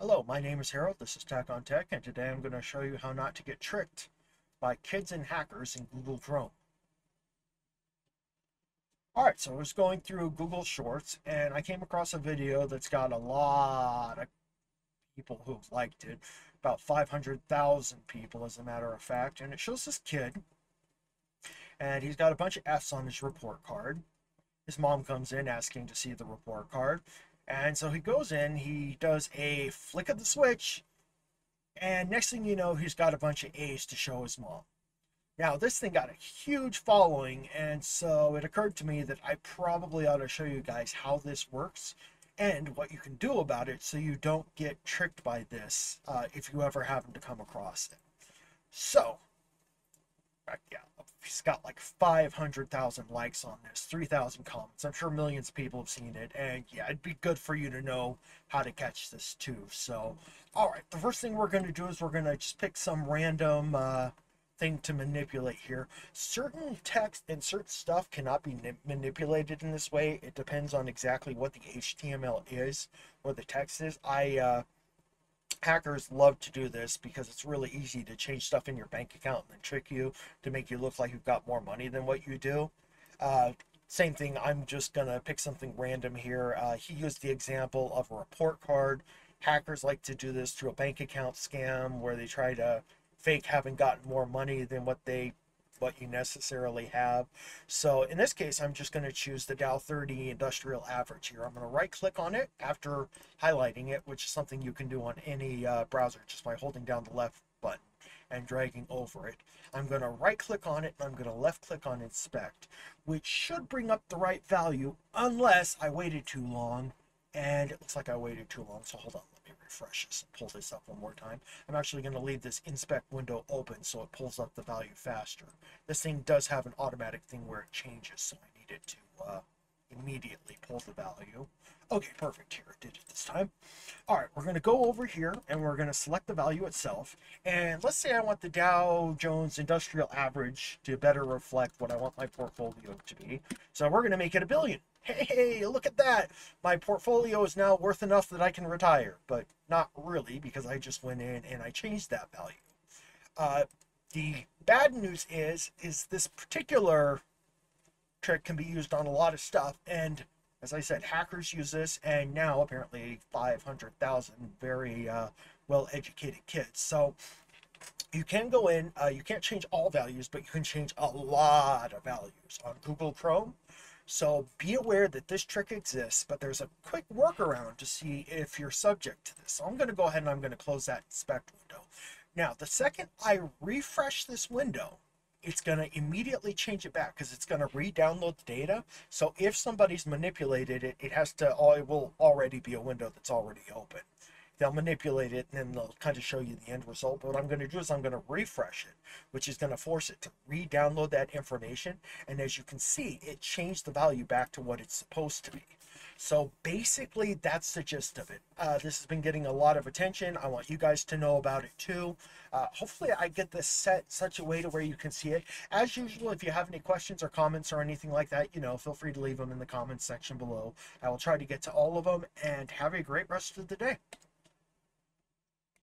Hello, my name is Harold, this is TechonTech, and today I'm going to show you how not to get tricked by kids and hackers in Google Chrome. Alright, so I was going through Google Shorts, and I came across a video that's got a lot of people who've liked it, about 500,000 people as a matter of fact, and it shows this kid, and he's got a bunch of F's on his report card. His mom comes in asking to see the report card, and so he goes in, he does a flick of the switch, and next thing you know, he's got a bunch of A's to show his mom. Now, this thing got a huge following, and so it occurred to me that I probably ought to show you guys how this works and what you can do about it so you don't get tricked by this if you ever happen to come across it. So, yeah, he's got like 500,000 likes on this, 3,000 comments. I'm sure millions of people have seen it, and yeah, it'd be good for you to know how to catch this too. So, all right, the first thing we're going to do is we're going to just pick some random thing to manipulate here. Certain text and certain stuff cannot be manipulated in this way. It depends on exactly what the HTML is or the text is. Hackers love to do this because it's really easy to change stuff in your bank account and then trick you to make you look like you've got more money than what you do. Same thing, I'm just gonna pick something random here. He used the example of a report card. Hackers like to do this through a bank account scam where they try to fake having gotten more money than what you necessarily have. So in this case, I'm just going to choose the Dow 30 industrial average here. I'm going to right click on it after highlighting it, which is something you can do on any browser just by holding down the left button and dragging over it. I'm going to right click on it and I'm going to left click on inspect, which should bring up the right value unless I waited too long. And it looks like I waited too long, so hold on, let me refresh this and pull this up one more time. I'm actually going to leave this inspect window open so it pulls up the value faster. This thing does have an automatic thing where it changes, so I need it to immediately pull the value. Okay, perfect, here, it did it this time. All right, we're going to go over here and we're going to select the value itself. And let's say I want the Dow Jones Industrial Average to better reflect what I want my portfolio to be. So we're going to make it 1 billion. Hey, look at that. My portfolio is now worth enough that I can retire, but not really because I just went in and I changed that value. The bad news is this particular trick can be used on a lot of stuff, and as I said, hackers use this, and now apparently 500,000 very well-educated kids. So you can go in, you can't change all values, but you can change a lot of values on Google Chrome. So be aware that this trick exists, but there's a quick workaround to see if you're subject to this. So I'm going to go ahead and I'm going to close that inspect window. Now, the second I refresh this window, it's going to immediately change it back because it's going to re-download the data. So if somebody's manipulated it, it will already be a window that's already open. They'll manipulate it and then they'll kind of show you the end result. But what I'm going to do is I'm going to refresh it, which is going to force it to re-download that information. And as you can see, it changed the value back to what it's supposed to be. So basically, that's the gist of it. This has been getting a lot of attention. I want you guys to know about it too. Hopefully, I get this set such a way to where you can see it. As usual, if you have any questions or comments or anything like that, feel free to leave them in the comments section below. I will try to get to all of them, and have a great rest of the day.